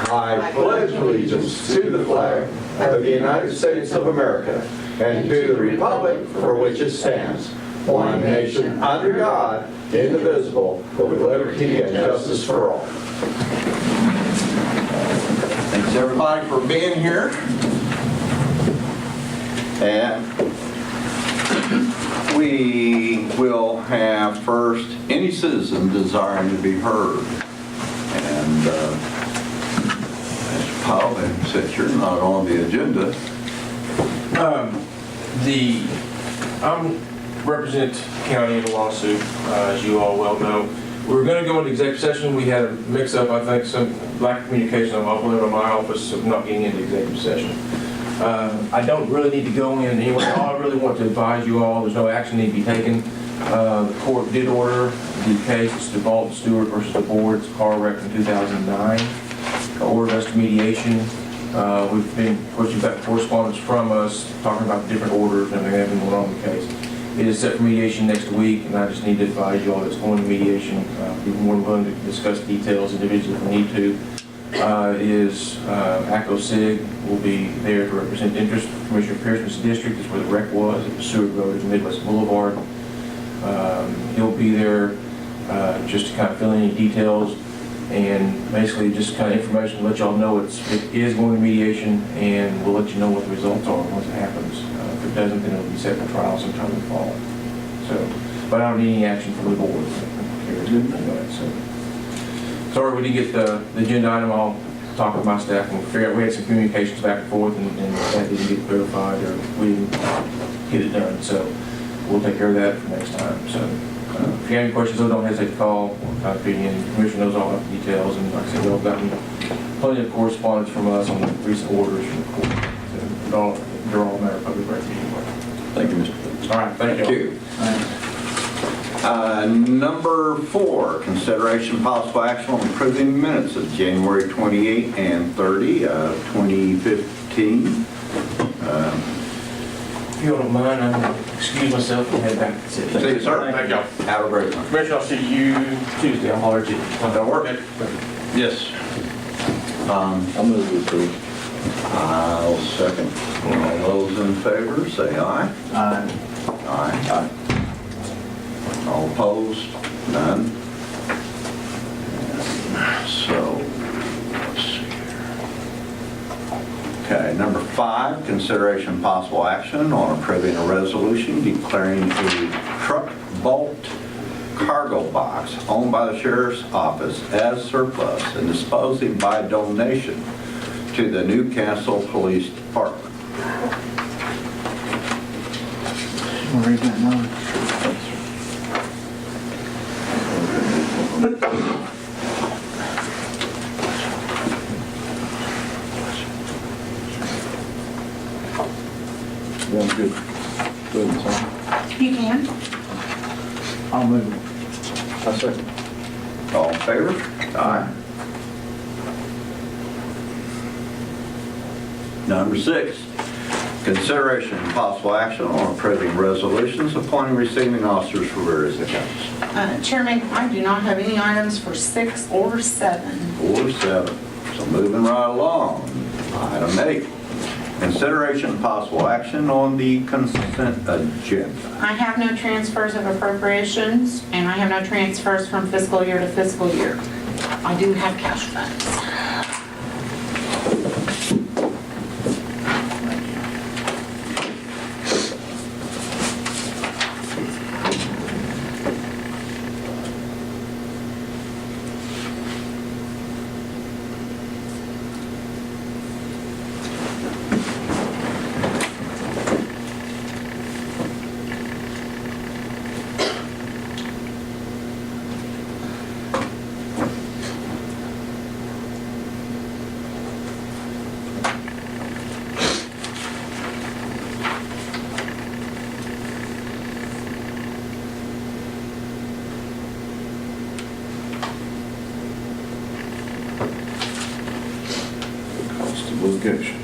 I pledge allegiance to the flag of the United States of America and to the republic for which it stands, one nation under God, indivisible, with liberty and justice for all. Thanks everybody for being here. And we will have first any citizen desiring to be heard. And Mr. Powell, since you're not on the agenda. I'm represent county in a lawsuit, as you all well know. We were going to go into executive session. We had a mix-up, I think, some lack of communication on my office of not getting into executive session. I don't really need to go in anyway. All I really want to advise you all, there's no action need to be taken. The court did order the case. It's DeVault Stewart versus the board. It's a car wreck in 2009. Ordered us to mediation. We've been, of course, you've got correspondence from us talking about the different orders and everything going on in the case. It is set for mediation next week, and I just need to advise you all that it's going to mediation. We're more than willing to discuss details individually if we need to. ACO SIG will be there to represent the interest of Commissioner Pearson's district. Is where the wreck was. It was Seward Road at Midwest Boulevard. He'll be there just to kind of fill in any details and basically just kind of information to let y'all know it is going to mediation, and we'll let you know what the results are once it happens. If it doesn't, then it'll be set for trial sometime in the fall. So, but I don't need any action from the board. So, sorry we didn't get the agenda item. I'll talk with my staff and figure out. We had some communications back and forth, and that didn't get verified, or we didn't get it done. So we'll take care of that for next time. So if you have any questions, don't hesitate to call. The Commissioner knows all the details, and like I said, we've gotten plenty of correspondence from us on the recent orders from the court. So they're all a matter of public record anyway. Thank you, Mr. All right, thank you. Number 4, consideration possible action on approving minutes of January 28 and 30, 2015. If you don't mind, I'm going to excuse myself and head back to the city. See you, sir. Thank y'all. Have a great one. Commissioner, I'll see you Tuesday. I'll holler at you. That'll work. Yes. I'll move to approve. I'll second. All those in favor, say aye. Aye. Aye. All opposed? None. So, let's see here. Okay, number 5, consideration possible action on approving a resolution declaring a truck bolt cargo box owned by the Sheriff's Office as surplus and disposing by donation to the Newcastle Police Department. Read that now. Yeah, good. Good. You can. I'll move it. I second. All in favor? Aye. Number 6, consideration and possible action on approving resolutions appointing receiving officers for various accounts. Chairman, I do not have any items for 6 or 7. 4 to 7. So moving right along. Item 8, consideration and possible action on the consent agenda. I have no transfers of appropriations, and I have no transfers from fiscal year to fiscal year. I do have cash funds. Litigation.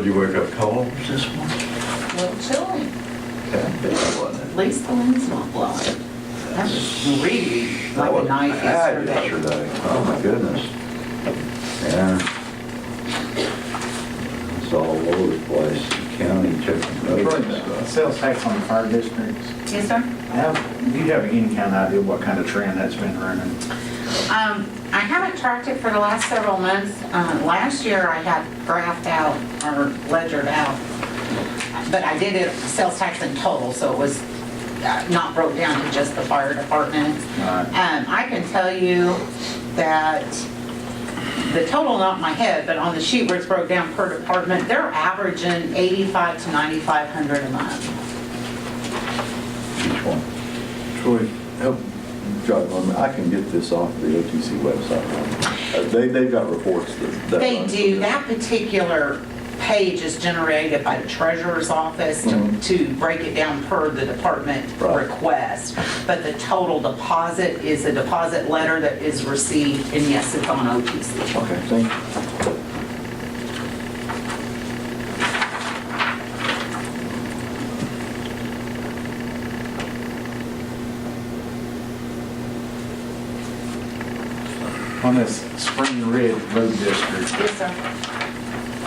Would you wake up cold this morning? A little chilly. Okay, wasn't At least the wind's not blowing. That was really it? like a knife Bad yesterday. Oh, my goodness. Yeah. It's all over the place. County checking roads. Sales tax on the fire districts. Yes, sir? Do you have any kind of idea what kind of trend that's been running? I haven't tracked it for the last several months. Last year I had graphed out or ledgered out, but I did it sales tax in total, so it was not broke down to just the fire department. Right. I can tell you that the total, not in my head, but on the sheet where it's broke down per department, they're averaging 8,500 to 9,500 a month. Each one. Troy, help jog on me. I can get this off the OTC website. They've got reports that. They run do. through That particular page is generated by the treasurer's office to break it down per the department Right. request. But the total deposit is a deposit letter that is received, and yes, it's on OTC. Okay, thank you. On this Spring Ridge Road District, Yes, sir.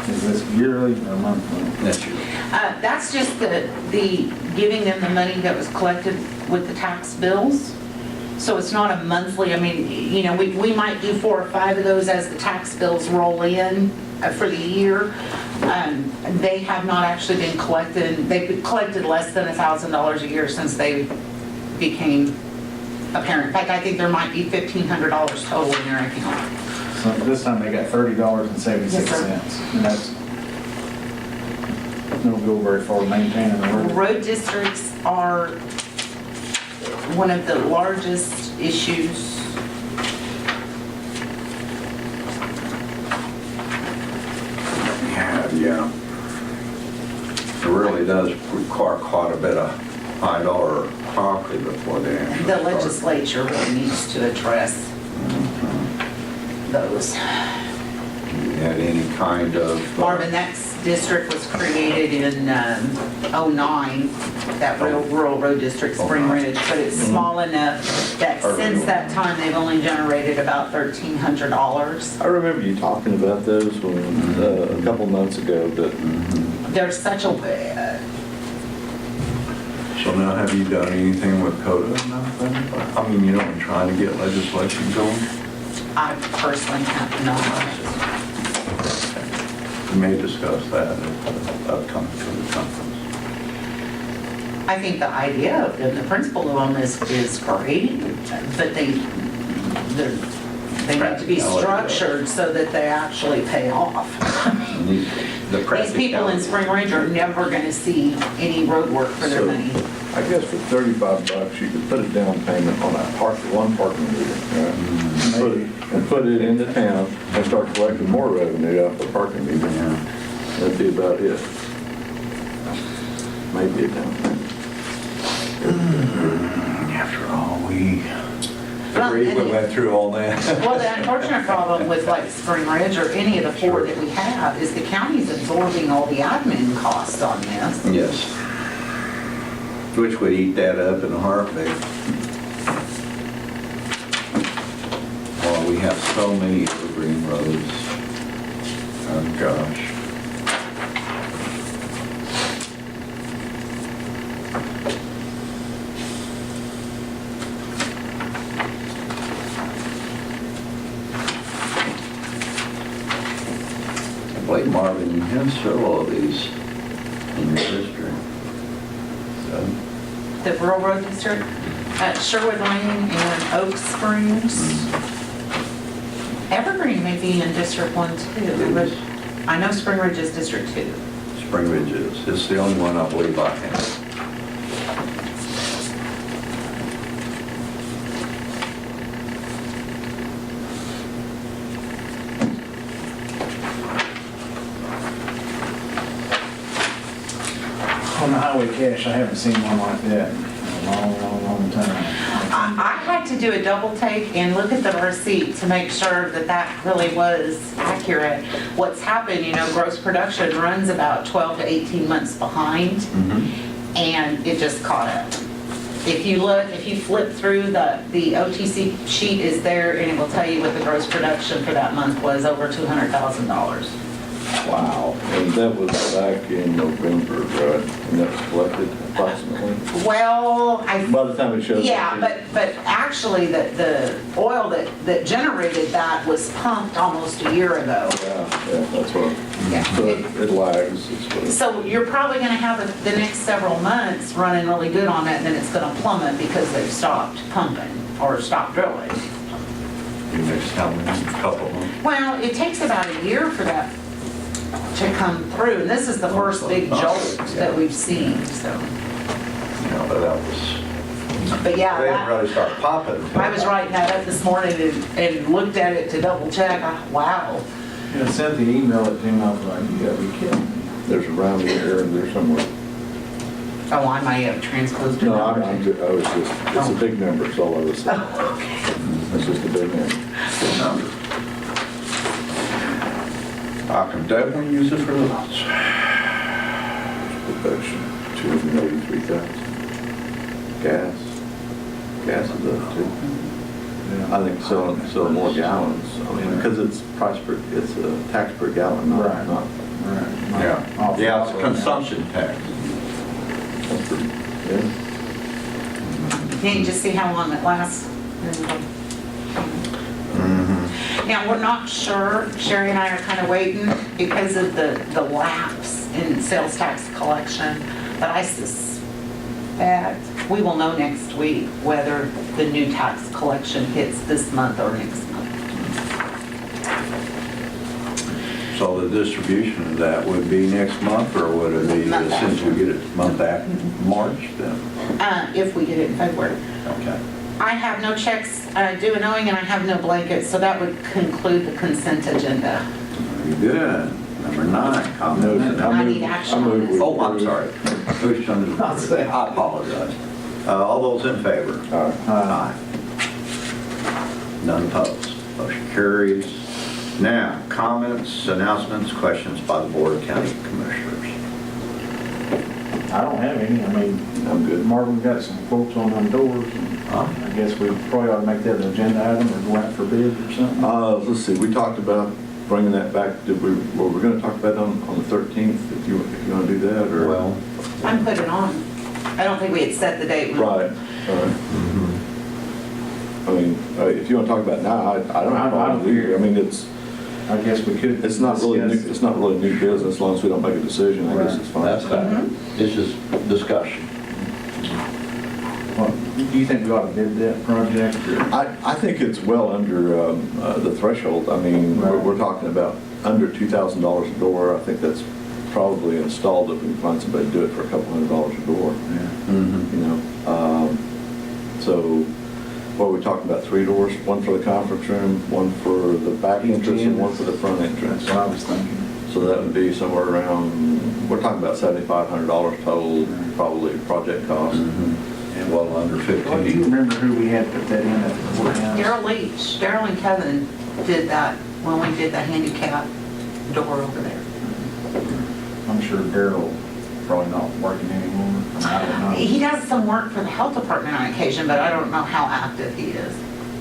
is this yearly or monthly? That's you. That's just the giving them the money that was collected with the tax bills. So it's not a monthly, I mean, you know, we might do 4 or 5 of those as the tax bills roll in for the year. They have not actually been collected, they've collected less than $1,000 a year since they became apparent. In fact, I think there might be $1,500 total in their account. So this time they got $30.76, Yes, sir. and that's no go very far maintaining the road. Road districts are one of the largest issues. Yeah. It really does require quite a bit of high dollar property before they actually The start. legislature really needs to address those. You had any kind of. Marvin, that district was created in '09, that rural road district, Spring Ridge, but it's small enough that since that time, they've only generated about $1,300. I remember you talking about those when, a couple months ago, but There's such a, So now have you done anything with CODA? I mean, you know, I'm trying to get legislation going. I personally have not. We may discuss that at the upcoming CODA conference. I think the idea of them, the principle of them is great, but they need to be structured so that they actually pay off. The These people in Spring Ridge are never gonna see any road work for their So- money. I guess for $35, you could put a down payment on that one parking meter, right? And put it into town and start collecting more revenue off the parking meter. Yeah. That'd be about it. Maybe a down payment. After all, we Well, agreed, we and- went through all that. Well, the unfortunate problem with like Spring Ridge or any of the 4 that we have is the county's absorbing all the admin costs on this. Yes. Which would eat that up in a heartbeat. Well, we have so many evergreen roads. Oh, gosh. I believe Marvin, you have several of these in your district. So, The rural road district, Sherwood Lane and Oak Springs. Evergreen may be in District 1 too, but I know Spring Ridge is District 2. Spring Ridge is. It's the only one I believe I have. On the highway cash, I haven't seen one like that in a long time. I had to do a double take and look at the receipt to make sure that that really was accurate. What's happened, gross production runs about 12 to 18 months behind, and it just caught up. If you flip through the OTC sheet is there, and it will tell you what the gross production for that month was, over $200,000. Wow. And that was back in November, right? And that was collected approximately? Well, By the time it shows. yeah, but actually, the oil that generated that was pumped almost a year ago. Yeah, that's what, Yeah. so it lags. It's what- So you're probably gonna have the next several months running really good on it, and then it's gonna plummet because they've stopped pumping or stopped drilling. You next how many, couple months? Well, it takes about a year for that to come through, and this is the first big jolt that we've seen, so. But that was, But yeah, they didn't that, really start popping. I was writing that up this morning and looked at it to double check. Wow. Yeah, Cynthia emailed it to me, I was like, you gotta be kidding me. There's a round here and there somewhere. Oh, I might have transposed it. No, I was just, it's a big number, is all I was saying. Oh, okay. It's just a big number. Good number. I can definitely use it for lots. Production, 283,000. Gas is up too. I think selling more gallons, I mean, because it's it's a tax per gallon, not. Right. Right. Yeah, yeah, it's a consumption tax. That's pretty, yeah. You can just see how long it lasts. Now, we're not sure, Sherry and I are kind of waiting because of the lapse in sales tax collection, but I suspect we will know next week whether the new tax collection hits this month or next month. So the distribution of that would be next month, or would it be Month since after. we get it month after, March then? If we get it in February. Okay. I have no checks due and owing, and I have no blankets, so that would conclude the consent agenda. Very good. Number 9, comments. I need action on this. Oh, I'm sorry. I apologize. All those in favor? Aye. None opposed. Motion carries. Now, comments, announcements, questions by the Board of County Commissioners. I don't have any, I mean, I'm good. Marvin got some quotes on them doors, and I guess we probably ought to make that an agenda item or go out for bids or something. Let's see, we talked about bringing that back, were we gonna talk about it on the 13th, if you wanna do that, or? Well, I put it on. I don't think we had set the date. Right, I mean, if you wanna talk about it now, I don't have a problem with it. I mean, I guess we could. it's not really, discuss- it's not really new business, as long as we don't make a decision, I guess it's fine. that's fine. It's just discussion. Well, do you think we ought to bid that project, or? I think it's well under the threshold. I mean, we're talking about under $2,000 a door. I think that's probably installed if we can find somebody to do it for a couple $100 a door. You know, so what are we talking about? 3 doors, one for the conference room, one for the back entrance, and one for the front entrance. That's what I was thinking. So that would be somewhere around, we're talking about $7,500 total, probably project cost. And well under Well, do you 15. remember who we had put that in at the courthouse? Daryl Leach, Daryl and Kevin did that when we did the handicap door over there. I'm sure Daryl probably not working anymore. I mean, I don't know. He does some work for the health department on occasion, but I don't know how active he is.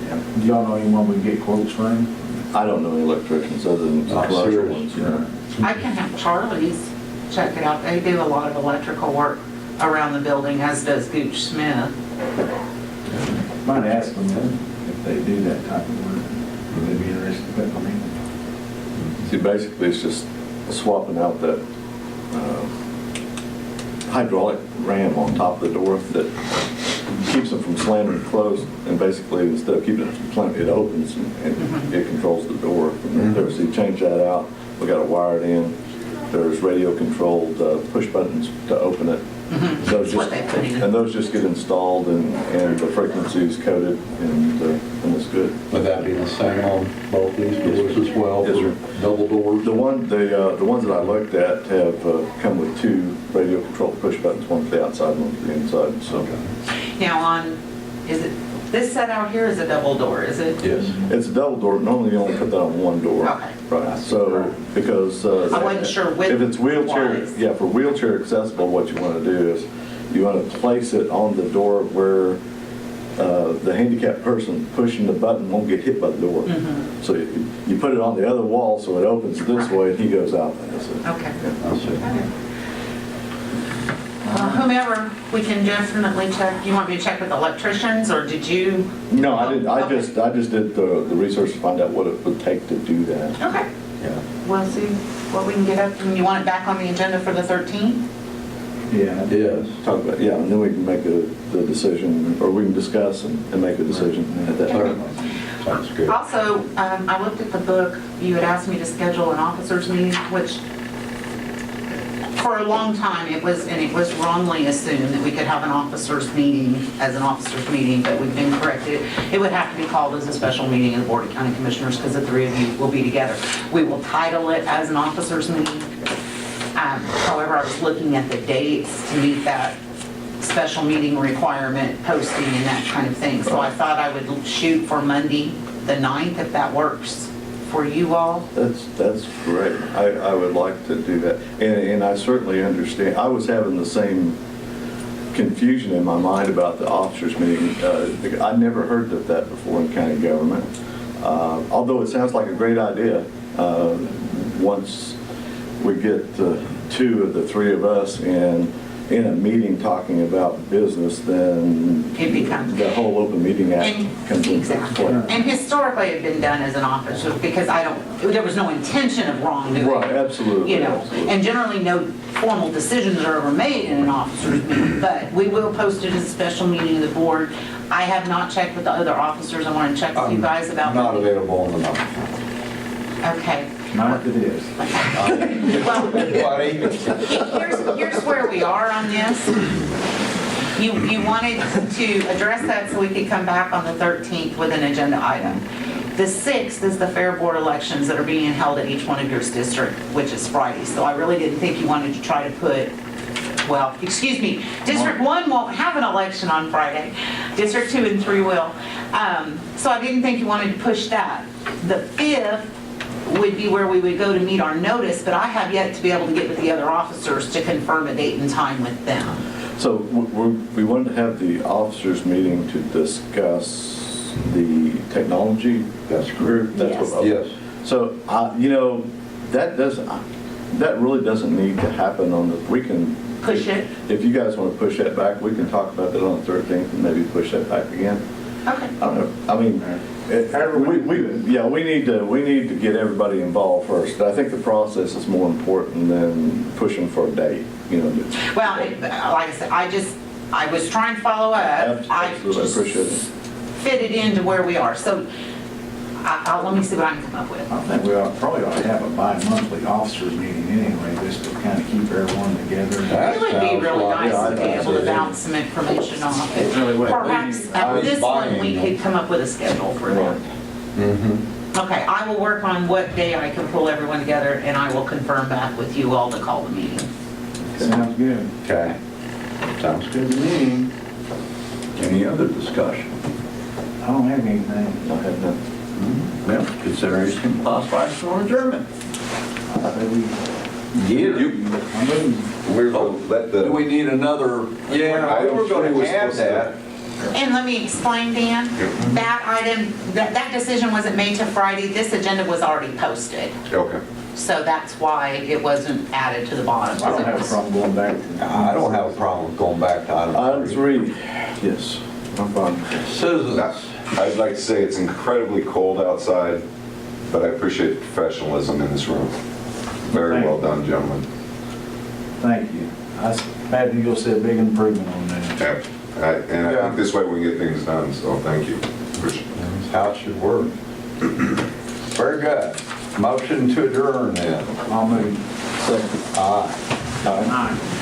Yeah. Do y'all know anyone we can get quotes from? I don't know any electricians other than the Oh, commercial serious? ones, you know. I can have Charlie's check it out. They do a lot of electrical work around the building, as does Gooch Smith. Might ask them then if they do that type of work. Would they be interested? But I mean, See, basically, it's just swapping out that hydraulic ram on top of the door that keeps them from slamming closed, and basically, instead of keeping it from slamming, it opens and it controls the door from there. So you change that out, we got to wire it in. There's radio-controlled push buttons to open it, Those That's what just- they put in. And those just get installed and the frequency's coded and it's good. Would that be the same on both these doors as well? Yes, sir. for Double doors? The ones that I looked at have come with 2 radio controlled push buttons, one for the outside and one for the inside, so. Now this set out here is a double door, is it? Yes. It's a double door, normally you only put that on one door. Okay. Right, so, because. I wasn't sure which If it's wheelchair, wise. yeah, for wheelchair accessible, what you want to do is, you want to place it on the door where the handicapped person pushing the button won't get hit by the door. So you put it on the other wall so it opens this way and he goes out. Okay. I see. Whomever, we can definitely check. You want me to check with electricians, or did you? No, I didn't, I Okay. just did the research to find out what it would take to do that. Okay. Yeah. We'll see what we can get up. And you want it back on the agenda for the 13th? Yeah. Yes. Talk about, yeah, and then we can make the decision, or we can discuss and make a decision at that time. Sounds good. Also, I looked at the book. You had asked me to schedule an officers meeting, which for a long time it was wrongly assumed that we could have an officers meeting as an officers meeting, but we've been corrected. It would have to be called as a special meeting of the Board of County Commissioners because the 3 of you will be together. We will title it as an officers meeting. However, I was looking at the dates to meet that special meeting requirement, posting and that kind of thing. So I thought I would shoot for Monday, the 9th, if that works for you all. That's great. I would like to do that. And I certainly understand. I was having the same confusion in my mind about the officers meeting. I never heard of that before in county government. Although it sounds like a great idea. Once we get 2 of the 3 of us in a meeting talking about business, then It becomes. the whole open meeting act comes into Exactly. play. And historically, it had been done as an officer because there was no intention of wrongdoing. Right, absolutely. You know, absolutely. and generally no formal decisions are ever made in an officer's meeting, but we will post it as a special meeting of the board. I have not checked with the other officers. I want to check with you guys about. Not available on the 9th. Okay. Not if it is. Well, Buddy. here's where we are on this. You wanted to address that so we could come back on the 13th with an agenda item. The 6th is the fair board elections that are being held at each one of your districts, which is Friday. So I really didn't think you wanted to try to put, well, excuse me, District 1 won't have an election on Friday. District 2 and 3 will. So I didn't think you wanted to push that. The 5th would be where we would go to meet our notice, but I have yet to be able to get with the other officers to confirm a date and time with them. So we wanted to have the officers meeting to discuss the technology group. That's Yes. what- Yes. So, that really doesn't need to happen we can. Push it? If you guys want to push that back, we can talk about that on the 13th and maybe push that back again. Okay. I don't know, I mean, However we do it. yeah, we need to get everybody involved first. I think the process is more important than pushing for a date, you know. Well, like I said, I was trying to follow up. I Absolutely, I just appreciate it. fit it into where we are. So let me see what I can come up with. I think we probably ought to have a bi-monthly officers meeting anyway, just to kind of keep everyone together. That It would be sounds really like- nice yeah, to be I able to see. bounce some information off it. Really would. Perhaps I at was this one, we buying- could come up with a schedule for that. Mm-hmm. Okay, I will work on what day I can pull everyone together, and I will confirm back with you all to call the meeting. Sounds good. Okay. Sounds good to me. Any other discussion? I don't have anything. I have none. Well, consideration of possible action on adjournment. I say we- I move. We're going to let Do the, we need another? Yeah, we were going to have that. And let me explain, Dan, that item, that decision wasn't made to Friday. This agenda was already posted. okay. So that's why it wasn't added to the bottom. I don't have a problem going back to. I don't have a problem with going back to Item item 3. 3, yes, I'm fine. Citizens. I'd like to say it's incredibly cold outside, but I appreciate the professionalism in this room. Very well done, gentlemen. Thank you. Pat, you'll see a big improvement on that. Yeah, and I think this way we can get things done, so thank you. Appreciate it. That's how it should work. Very good. Motion to adjourn then. I'll move. Second. Aye. Aye.